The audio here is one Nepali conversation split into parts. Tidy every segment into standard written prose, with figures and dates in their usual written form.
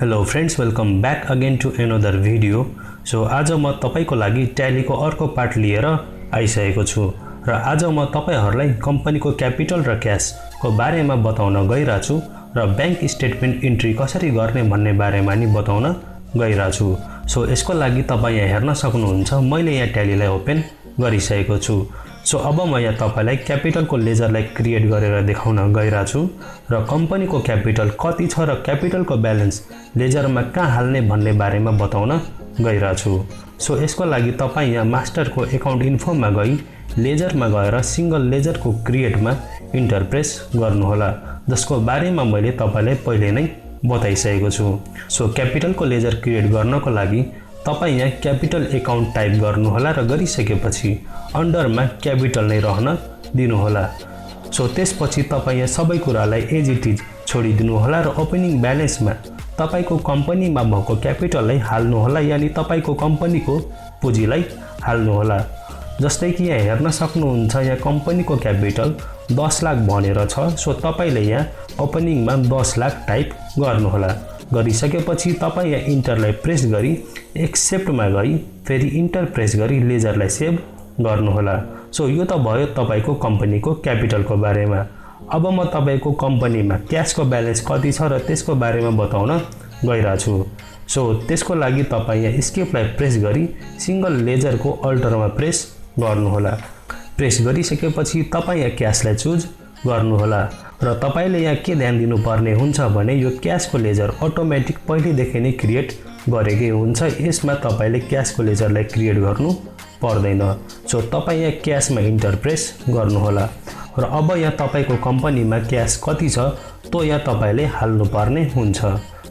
Hello friends, welcome back again to another video. So आज म तपाईको लागि ट्यालीको अर्को पार्ट लिएर आइसकेको छु र आज म तपाईहरुलाई कम्पनीको क्यापिटल र क्याशको बारेमा बताउन गइरा छु र बैंक स्टेटमेन्ट इन्ट्री कसरी गर्ने भन्ने बारेमा नि बताउन गइरा छु। सो यसको लागि तपाई यहाँ हेर्न सक्नुहुन्छ, मैले यहाँ ट्यालीलाई ओपन गरिसकेको छु। सो अब म यहाँ तपाईलाई क्यापिटलको लेजरलाई क्रिएट गरेर देखाउन गइरा छु र कम्पनीको क्यापिटल कति छ र क्यापिटलको ब्यालेन्स लेजरमा कहाँ हाल्ने भन्ने बारेमा बताउन गइरा छु। सो यसको लागि तपाई यहाँ मास्टरको अकाउन्ट इन्फोमा गई लेजरमा गएर सिंगल लेजरको क्रिएटमा इन्टर प्रेस गर्नुहोला, जसको बारेमा मैले तपाईलाई पहिले नै बताइसकेको छु। सो क्यापिटलको लेजर क्रिएट गर्नको लागि तपाई यहाँ क्यापिटल अकाउन्ट टाइप गर्नुहोला र गरिसकेपछि अन्डरमा क्यापिटल नै रहन दिनुहोला। सो त्यसपछि तपाई यहाँ सबै कुरालाई एज इट इज छोडिदिनुहोला र ओपनिङ ब्यालेन्समा तपाईको कम्पनीमा भएको क्यापिटललाई हाल्नुहोला, यानी तपाईको कम्पनीको पुँजीलाई हाल्नुहोला। जस्तै कि यहाँ हेर्न सक्नुहुन्छ, यहाँ कम्पनीको क्यापिटल 10 लाख भनेर छ। सो तपाईले यहाँ ओपनिङमा 10 लाख टाइप गर्नुहोला। गरिसकेपछि तपाई यहाँ इन्टरलाई प्रेस गरी एक्सेप्टमा गई फेरि इन्टर प्रेस गरी लेजरलाई सेभ गर्नुहोला। सो यो त भयो तपाईको कम्पनीको क्यापिटलको बारेमा। अब म तपाईको कम्पनीमा क्याशको ब्यालेन्स कति छ र त्यसको बारेमा बताउन गइरा छु। सो त्यसको लागि तपाई यहाँ एस्केपलाई प्रेस गरी सिंगल लेजरको अल्टरमा प्रेस गर्नुहोला। प्रेस गरिसकेपछि तपाई यहाँ क्याशलाई चुज गर्नुहोला र तपाईले यहाँ के ध्यान दिनुपर्ने हुन्छ भने यो क्याशको लेजर अटोमेटिक पहिलेदेखि नै क्रिएट गरेकै हुन्छ। यसमा तपाईले क्याशको लेजरलाई क्रिएट गर्नु पर्दैन। सो तपाई यहाँ क्याशमा इन्टर प्रेस गर्नुहोला र अब यहाँ तपाईको कम्पनीमा क्याश कति छ तो यहाँ तपाईले हाल्नुपर्ने हुन्छ।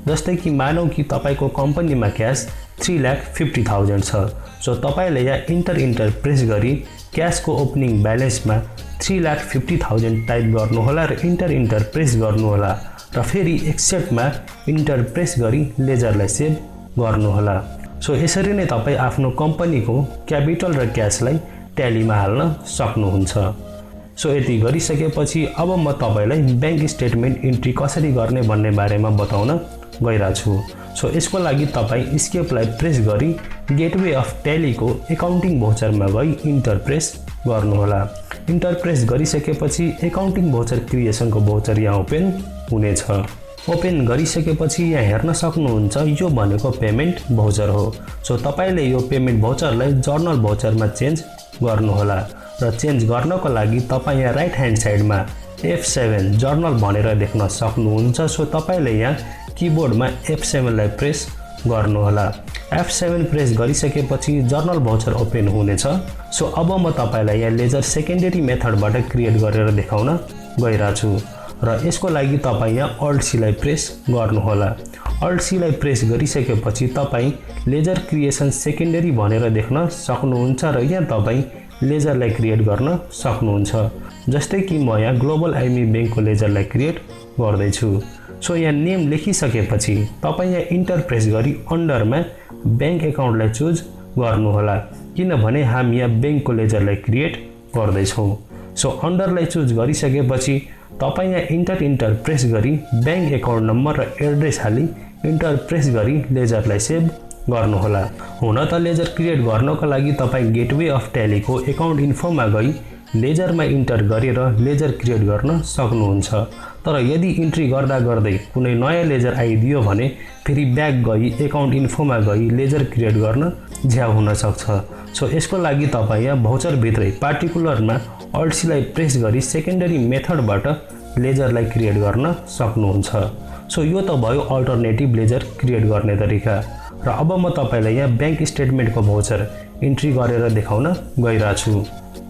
जस्तै कि मानौ कि तपाईको कम्पनीमा क्याश 3,50,000 छ। सो तपाईले यहाँ इन्टर प्रेस गरी क्याशको ओपनिङ ब्यालेन्समा 3,50,000 टाइप गर्नुहोला र इन्टर प्रेस गर्नुहोला र फेरि एक्सेप्टमा इन्टर प्रेस गरी लेजरलाई सेभ गर्नुहोला। सो यसरी नै तपाई आफ्नो कम्पनीको क्यापिटल र क्याशलाई ट्यालीमा हाल्न सक्नुहुन्छ। सो यति गरिसकेपछि अब म तपाईलाई बैंक स्टेटमेन्ट इन्ट्री कसरी गर्ने भन्ने बारेमा बताउन गइरा छु। सो यसको लागि तपाई एस्केपलाई प्रेस गरी गेटवे अफ ट्यालीको अकाउन्टिङ भोचरमा गई इन्टर प्रेस गर्नुहोला। इन्टर प्रेस गरिसकेपछि अकाउन्टिङ भोचर क्रिएसनको भोचर यहाँ ओपन हुनेछ। ओपन गरिसकेपछि यहाँ हेर्न सक्नुहुन्छ, यो भनेको पेमेन्ट भोचर हो। सो तपाईले यो पेमेन्ट भोचरलाई जर्नल भोचरमा चेन्ज गर्नुहोला र चेन्ज गर्नको लागि तपाई यहाँ राइट ह्यान्ड साइडमा F7 जर्नल भनेर देख्न सक्नुहुन्छ। सो तपाईले यहाँ किबोर्डमा F7 लाई प्रेस गर्नुहोला। F7 प्रेस गरिसकेपछि जर्नल भोचर ओपन हुनेछ। सो अब म तपाईलाई यहाँ लेजर सेकेन्डरी मेथडबाट क्रिएट गरेर देखाउन गइरा छु र यसको लागि तपाई यहाँ अल्ट सी लाई प्रेस गर्नुहोला। अल्ट सी लाई प्रेस गरिसकेपछि तपाई लेजर क्रिएसन सेकेन्डरी भनेर देख्न सक्नुहुन्छ र यहाँ तपाई लेजरलाई क्रिएट गर्न सक्नुहुन्छ। जस्तै कि म यहाँ ग्लोबल आइमी बैंकको लेजरलाई क्रिएट गर्दै छु। सो यहाँ नेम लेखिसकेपछि तपाई यहाँ इन्टर प्रेस गरी अन्डरमा बैंक अकाउन्टलाई चुज गर्नुहोला, किनभने हामी यहाँ बैंकको लेजरलाई क्रिएट गर्दै छौं। सो अन्डरलाई चुज गरिसकेपछि तपाई यहाँ इन्टर प्रेस गरी बैंक अकाउन्ट नम्बर र एड्रेस हाली इन्टर प्रेस गरी लेजरलाई सेभ गर्नुहोला। हुन त लेजर क्रिएट गर्नको लागि तपाई गेटवे अफ ट्यालीको अकाउन्ट इन्फोमा गई लेजरमा इन्टर गरेर लेजर क्रिएट गर्न सक्नुहुन्छ। तर यदि इन्ट्री गर्दा गर्दै कुनै नयाँ लेजर आइदियो भने फेरि ब्याक गई अकाउन्ट इन्फोमा गई लेजर क्रिएट गर्न झ्याउ हुन सक्छ। सो यसको लागि तपाई यहाँ भौचर भित्रै पार्टिकुलरमा अल्ट सी लाई प्रेस गरी सेकेन्डरी मेथडबाट लेजरलाई क्रिएट गर्न सक्नुहुन्छ। सो यो त भयो अल्टरनेटिभ लेजर क्रिएट गर्ने तरिका र अब म तपाईलाई यहाँ बैंक स्टेटमेन्टको भौचर इन्ट्री गरेर देखाउन गइरा छु।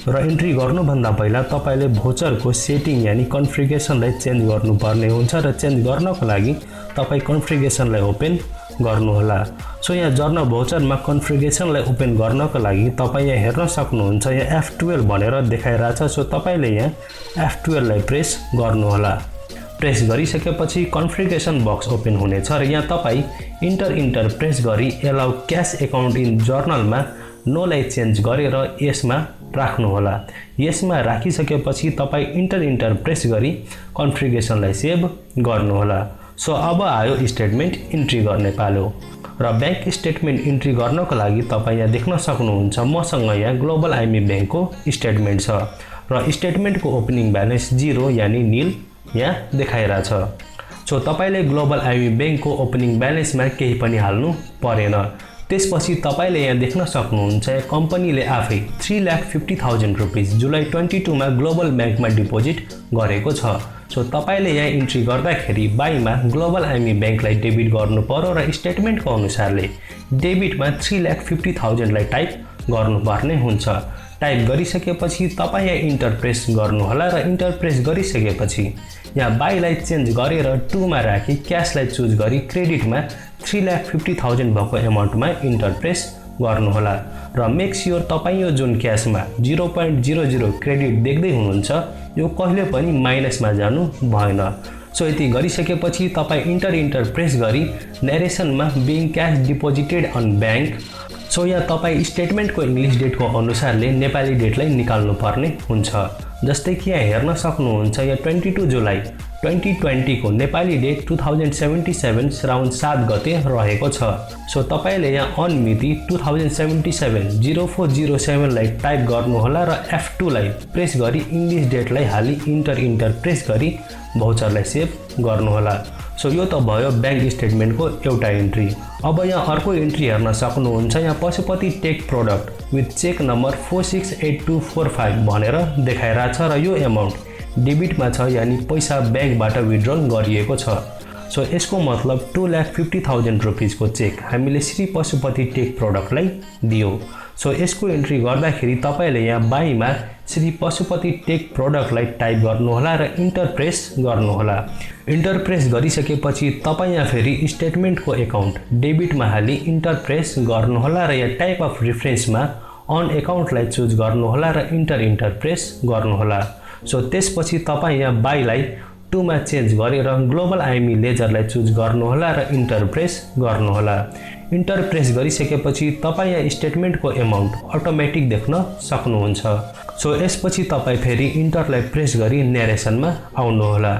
र इन्ट्री गर्नुभन्दा पहिला तपाईले भोचरको सेटिङ यानी कन्फिगरेसनलाई चेन्ज गर्नुपर्ने हुन्छ र चेन्ज गर्नको लागि तपाई कन्फिगरेसनलाई ओपन गर्नुहोला। सो यहाँ जर्नल भोचरमा कन्फिगरेसनलाई ओपन गर्नको लागि तपाई यहाँ हेर्न सक्नुहुन्छ, यहाँ F12 भनेर देखाइरहेछ। सो तपाईले यहाँ F12 लाई प्रेस गर्नुहोला। प्रेस गरिसकेपछि कन्फिगरेसन बक्स ओपन हुनेछ र यहाँ तपाई इन्टर प्रेस गरी एलाउ क्याश अकाउन्ट इन जर्नलमा नो लाई चेन्ज गरेर यसमा राख्नुहोला। यसमा राखिसकेपछि तपाई इन्टर प्रेस गरी कन्फिगरेसनलाई सेभ गर्नुहोला। सो अब आयो स्टेटमेन्ट इन्ट्री गर्ने पालो र ब्याङ्क स्टेटमेन्ट इन्ट्री गर्नको लागि तपाईँ यहाँ देख्न सक्नुहुन्छ मसँग यहाँ ग्लोबल आइएमई ब्याङ्कको स्टेटमेन्ट छ र स्टेटमेन्टको ओपनिङ ब्यालेन्स 0 यानि नील यहाँ देखाइरहेछ। सो तपाईँले ग्लोबल आइएमई ब्याङ्कको ओपनिङ ब्यालेन्समा केही पनि हाल्नु परेन। त्यसपछि तपाईँले यहाँ देख्न सक्नुहुन्छ कम्पनीले आफै 3,50,000 रुपिस जुलाई 22 मा ग्लोबल ब्याङ्कमा डिपोजिट गरेको छ। सो तपाईँले यहाँ इन्ट्री गर्दाखेरि बाईमा ग्लोबल आइएमई ब्याङ्कलाई डेबिट गर्नु पर्यो र स्टेटमेन्टको अनुसारले डेबिटमा 3,50,000 लाई टाइप गर्नुपर्ने हुन्छ। टाइप गरिसकेपछि तपाईँ यहाँ इन्टर प्रेस गर्नुहोला र इन्टर प्रेस गरिसकेपछि यहाँ बाईलाई चेन्ज गरेर 2 मा राखी क्यासलाई चुज गरी क्रेडिटमा 3,50,000 भएको एमाउन्टमा इन्टर प्रेस गर्नुहोला र मेक स्योर तपाईँ यो जुन क्यासमा 0.00 क्रेडिट देख्दै हुनुहुन्छ यो कहिले पनि माइनसमा जानु भएन। सो यति गरिसकेपछि तपाईँ इन्टर प्रेस गरी नरेसनमा being cash deposited on bank so यहाँ तपाईँ स्टेटमेन्टको इङ्ग्लिस डेटको अनुसारले नेपाली डेटलाई निकाल्नु पर्ने हुन्छ। जस्तै कि यहाँ हेर्न सक्नुहुन्छ यहाँ 22 जुलाई 2020 को नेपाली डेट 2077 श्रावण 7 गते रहेको छ। सो तपाईले यहाँ अन मिति 2077 0407 लाई टाइप गर्नुहोला र F2 लाई प्रेस गरी इङ्ग्लिस डेटलाई हाली इन्टर प्रेस गरी भाउचरलाई सेभ गर्नुहोला। सो यो त भयो ब्याङ्क स्टेटमेन्टको एउटा इन्ट्री। अब यहाँ अर्को इन्ट्री हेर्न सक्नुहुन्छ यहाँ Pashupati tech product with check number 468245 भनेर देखाइरहेछ र यो एमाउन्ट डेबिटमा छ यानि पैसा ब्याङ्कबाट विथड्रल गरिएको छ। सो यसको मतलब 2,50,000 रुपिसको चेक हामीले श्री पशुपति टेक प्रोडक्टलाई दियो। सो यसको इन्ट्री गर्दाखेरि तपाईले यहाँ बाईमा श्री पशुपति टेक प्रोडक्टलाई टाइप गर्नुहोला र इन्टर प्रेस गर्नुहोला। इन्टर प्रेस गरिसकेपछि तपाईँ यहाँ फेरि स्टेटमेन्टको एकाउन्ट डेबिटमा हाली इन्टर प्रेस गर्नुहोला र यहाँ टाइप अफ रेफरेन्समा अन एकाउन्टलाई चुज गर्नुहोला र इन्टर प्रेस गर्नुहोला। सो त्यसपछि तपाईँ यहाँ बाईलाई 2 मा चेन्ज गरेर ग्लोबल आइएमई लेजरलाई चुज गर्नुहोला र इन्टर प्रेस गर्नुहोला। इन्टर प्रेस गरिसकेपछि तपाईँ यहाँ स्टेटमेन्टको एमाउन्ट अटोमेटिक देख्न सक्नुहुन्छ। सो यसपछि तपाईँ फेरि इन्टरलाई प्रेस गरी नरेसनमा आउनुहोला।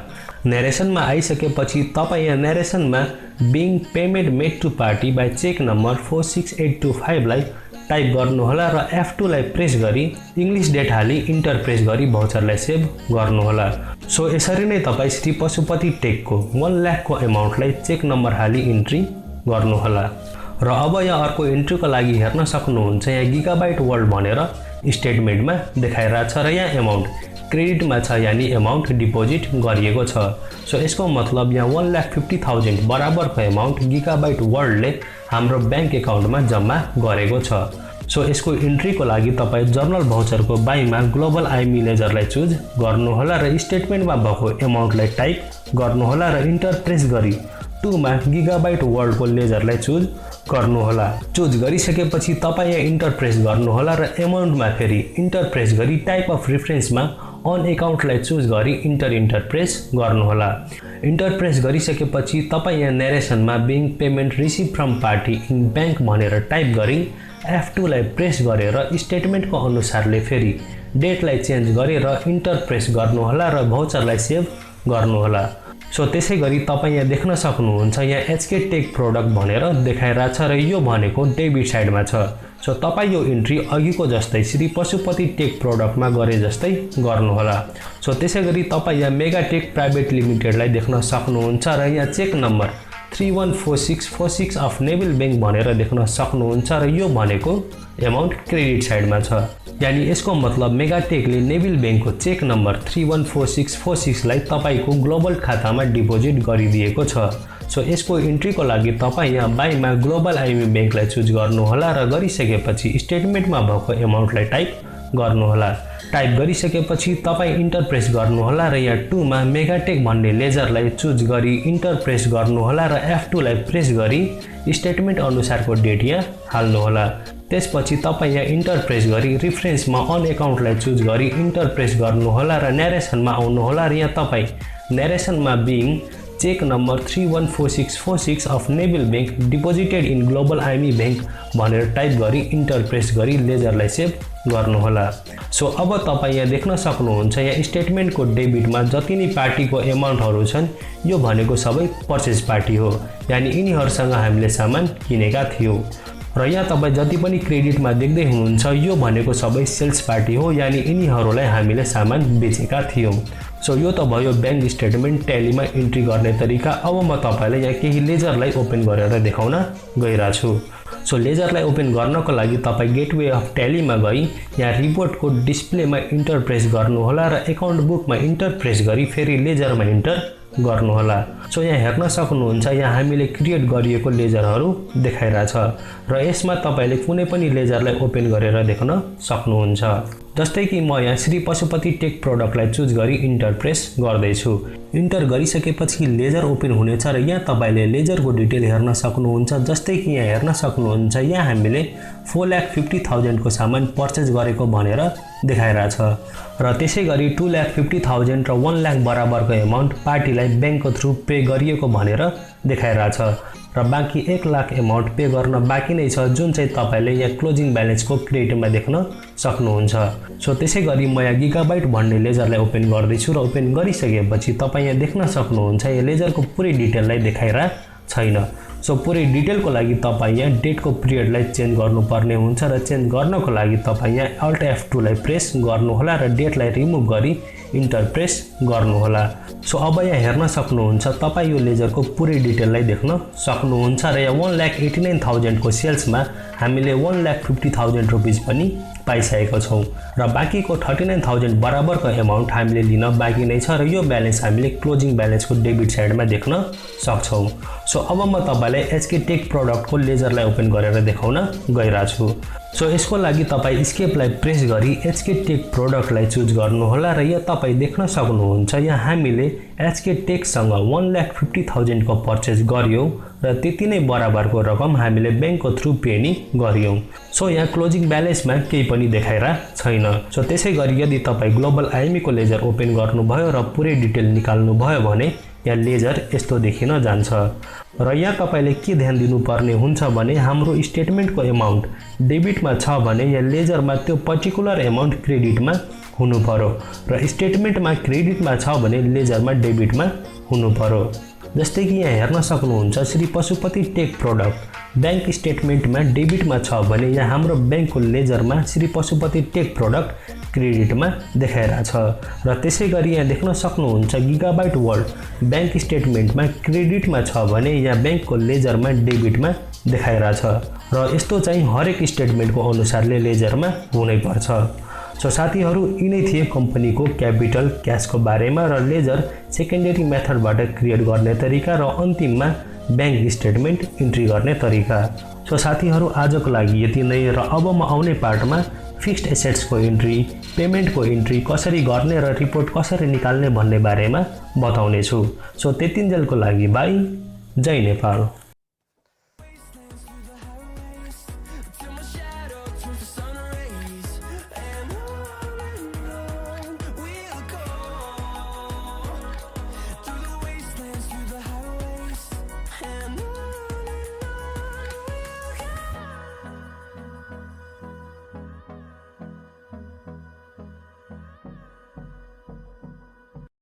नरेसनमा आइसकेपछि तपाईँ यहाँ नरेसनमा being payment made to party by cheque number 46825 लाई टाइप गर्नुहोला र F2 लाई प्रेस गरी इङ्ग्लिस डेट हाली इन्टर प्रेस गरी भाउचरलाई सेभ गर्नुहोला। सो यसरी नै तपाईँ श्री पशुपति टेकको 1 लाखको एमाउन्टलाई चेक नम्बर हाली इन्ट्री गर्नुहोला। र अब यहाँ अर्को इन्ट्रीको लागि हेर्न सक्नुहुन्छ यहाँ गिगाबाइट वर्ल्ड भनेर स्टेटमेन्टमा देखाइरहेछ र यहाँ एमाउन्ट क्रेडिटमा छ यानि एमाउन्ट डिपोजिट गरिएको छ। सो यसको मतलब यहाँ 1,50,000 बराबरको एमाउन्ट गिगाबाइट वर्ल्डले हाम्रो ब्याङ्क एकाउन्टमा जम्मा गरेको छ। सो यसको इन्ट्रीको लागि तपाईँ जर्नल भाउचरको बाईमा ग्लोबल आइएमई लेजरलाई चुज गर्नुहोला र स्टेटमेन्टमा भएको एमाउन्टलाई टाइप गर्नुहोला र इन्टर प्रेस गरी 2 मा गिगाबाइट वर्ल्डको लेजरलाई चुज गर्नुहोला। चुज गरिसकेपछि तपाईँ यहाँ इन्टर प्रेस गर्नुहोला र एमाउन्टमा फेरि इन्टर प्रेस गरी टाइप अफ रेफरेन्समा अन एकाउन्टलाई चुज गरी इन्टर प्रेस गर्नुहोला। इन्टर प्रेस गरिसकेपछि तपाईँ यहाँ नरेसनमा being payment receive from party in bank भनेर टाइप गरी F2 लाई प्रेस गरेर स्टेटमेन्टको अनुसारले फेरि डेटलाई चेन्ज गरेर इन्टर प्रेस गर्नुहोला र भाउचरलाई सेभ गर्नुहोला। सो त्यसै गरी तपाईँ यहाँ देख्न सक्नुहुन्छ यहाँ HK टेक प्रोडक्ट भनेर देखाइरहेछ र यो भनेको डेबिट साइडमा छ। सो तपाईँ यो इन्ट्री अघिको जस्तै श्री पशुपति टेक प्रोडक्टमा गरे जस्तै गर्नुहोला। सो त्यसै गरी तपाईँ यहाँ मेगाटेक प्राइभेट लिमिटेडलाई देख्न सक्नुहुन्छ र यहाँ check number 314646 of Neville bank भनेर देख्न सक्नुहुन्छ र यो भनेको एमाउन्ट क्रेडिट साइडमा छ। यानि यसको मतलब मेगाटेकले नेभिल ब्याङ्कको चेक नम्बर 314646 लाई तपाईको ग्लोबल खातामा डिपोजिट गरिदिएको छ। सो यसको इन्ट्रीको लागि तपाईँ यहाँ बाईमा ग्लोबल आइएमई ब्याङ्कलाई चुज गर्नुहोला र गरिसकेपछि स्टेटमेन्टमा भएको एमाउन्टलाई टाइप गर्नुहोला। टाइप गरिसकेपछि तपाईँ इन्टर प्रेस गर्नुहोला र यहाँ 2 मा मेगाटेक भन्ने लेजरलाई चुज गरी इन्टर प्रेस गर्नुहोला र F2 लाई प्रेस गरी स्टेटमेन्ट अनुसारको डेट यहाँ हाल्नुहोला। त्यसपछि तपाईँ यहाँ इन्टर प्रेस गरी रेफरेन्समा अन एकाउन्टलाई चुज गरी इन्टर प्रेस गर्नुहोला र नरेसनमा आउनुहोला र यहाँ तपाईँ नरेसनमा being cheque number 314646 of Nabil Bank deposited in Global IME Bank भनेर टाइप गरी इन्टर प्रेस गरी लेजरलाई सेभ गर्नुहोला। सो अब तपाईँ यहाँ देख्न सक्नुहुन्छ यहाँ स्टेटमेन्टको डेबिटमा जति नै पार्टीको एमाउन्टहरू छन् यो भनेको सबै पर्चेज पार्टी हो, यानि यिनीहरूसँग हामीले सामान किनेका थियौँ। र यहाँ तपाईँ जति पनि क्रेडिटमा देख्दै हुनुहुन्छ यो भनेको सबै सेल्स पार्टी हो, यानि यिनीहरूलाई हामीले सामान बेचेका थियौँ। सो यो त भयो ब्याङ्क स्टेटमेन्ट ट्यालीमा इन्ट्री गर्ने तरिका। अब म तपाईँलाई यहाँ केही लेजरलाई ओपन गरेर देखाउन गइरहेको छु। सो लेजरलाई ओपन गर्नको लागि तपाईँ गेटवे अफ ट्यालीमा गई यहाँ रिपोर्टको डिस्प्लेमा इन्टर प्रेस गर्नुहोला र एकाउन्ट बुकमा इन्टर प्रेस गरी फेरि लेजरमा इन्टर गर्नुहोला। सो यहाँ हेर्न सक्नुहुन्छ यहाँ हामीले क्रिएट गरिएको लेजरहरू देखाइरहेछ र यसमा तपाईँले कुनै पनि लेजरलाई ओपन गरेर देख्न सक्नुहुन्छ। जस्तै कि म यहाँ श्री पशुपति टेक प्रोडक्टलाई चुज गरी इन्टर प्रेस गर्दैछु। इन्टर गरिसकेपछि लेजर ओपन हुनेछ र यहाँ तपाईँले लेजरको डिटेल हेर्न सक्नुहुन्छ। जस्तै कि यहाँ हेर्न सक्नुहुन्छ यहाँ हामीले 4,50,000 को सामान पर्चेज गरेको भनेर देखाइरहेछ र त्यसै गरी 2,50,000 र 1 लाख बराबरको एमाउन्ट पार्टीलाई ब्याङ्कको थ्रु पे गरिएको भनेर देखाइरहेछ र बाँकी 1 लाख एमाउन्ट पे गर्न बाँकी नै छ, जुन चाहिँ तपाईँले यहाँ क्लोजिङ ब्यालेन्सको क्रेडिटमा देख्न सक्नुहुन्छ। सो त्यसै गरी म यहाँ गिगाबाइट भन्ने लेजरलाई ओपन गर्दैछु र ओपन गरिसकेपछि तपाईँ यहाँ देख्न सक्नुहुन्छ यो लेजरको पुरै डिटेललाई देखाइरहेको छैन। सो पुरै डिटेलको लागि तपाईँ यहाँ डेटको पिरियडलाई चेन्ज गर्नुपर्ने हुन्छ र चेन्ज गर्नको लागि तपाईँ यहाँ अल्ट F2 लाई प्रेस गर्नुहोला र डेटलाई रिमुभ गरी इन्टर प्रेस गर्नुहोला। सो अब यहाँ हेर्न सक्नुहुन्छ तपाईँ यो लेजरको पुरै डिटेललाई देख्न सक्नुहुन्छ र यहाँ 1,89,000 को सेल्समा हामीले 1,50,000 रुपिस पनि पाइसकेका छौँ र बाँकीको 39,000 बराबरको एमाउन्ट हामीले लिन बाँकी नै छ र यो ब्यालेन्स हामीले क्लोजिङ ब्यालेन्सको डेबिट साइडमा देख्न सक्छौँ। सो अब म तपाईँलाई एचके टेक प्रोडक्टको लेजरलाई ओपन गरेर देखाउन गइरहेको छु। सो यसको लागि तपाईँ स्केपलाई प्रेस गरी एचके टेक प्रोडक्टलाई चुज गर्नुहोला र यहाँ तपाईँ देख्न सक्नुहुन्छ यहाँ हामीले एचके टेकसँग 1,50,000 को पर्चेज गर्यौँ र त्यति नै बराबरको रकम हामीले ब्याङ्कको थ्रु पे नि गर्यौँ। सो यहाँ क्लोजिङ ब्यालेन्समा केही पनि देखाइरहेको छैन। सो त्यसै गरी यदि तपाईँ ग्लोबल आइमीको लेजर ओपन गर्नुभयो र पुरै डिटेल निकाल्नुभयो भने यहाँ लेजर यस्तो देखिन जान्छ र यहाँ तपाईँले के ध्यान दिनुपर्ने हुन्छ भने हाम्रो स्टेटमेन्टको एमाउन्ट डेबिटमा छ भने यहाँ लेजरमा त्यो पर्टिकुलर एमाउन्ट क्रेडिटमा हुनु पर्यो र स्टेटमेन्टमा क्रेडिटमा छ भने लेजरमा डेबिटमा हुनु पर्यो। जस्तै कि यहाँ हेर्न सक्नुहुन्छ Shri Pashupati tech product bank स्टेटमेन्टमा डेबिटमा छ भने यहाँ हाम्रो ब्याङ्कको लेजरमा श्री पशुपति टेक प्रोडक्ट क्रेडिटमा देखाइरहेछ र त्यसै गरी यहाँ देख्न सक्नुहुन्छ गिगाबाइट वर्ल्ड ब्याङ्क स्टेटमेन्टमा क्रेडिटमा छ भने यहाँ ब्याङ्कको लेजरमा डेबिटमा देखाइरहेछ र यस्तो चाहिँ हरेक स्टेटमेन्टको अनुसारले लेजरमा हुनै पर्छ। सो साथीहरू यिनै थिए कम्पनीको क्यापिटल क्यासको बारेमा र लेजर सेकेन्डरी मेथडबाट क्रिएट गर्ने तरिका र अन्तिममा ब्याङ्क स्टेटमेन्ट इन्ट्री गर्ने तरिका। सो साथीहरू आजको लागि यति नै र अब म आउने पार्टमा फिक्स्ड एसेट्सको इन्ट्री, पेमेन्टको इन्ट्री कसरी गर्ने र रिपोर्ट कसरी निकाल्ने भन्ने बारेमा बताउने छु। सो त्यतिन्जेलको लागि बाई, जय नेपाल।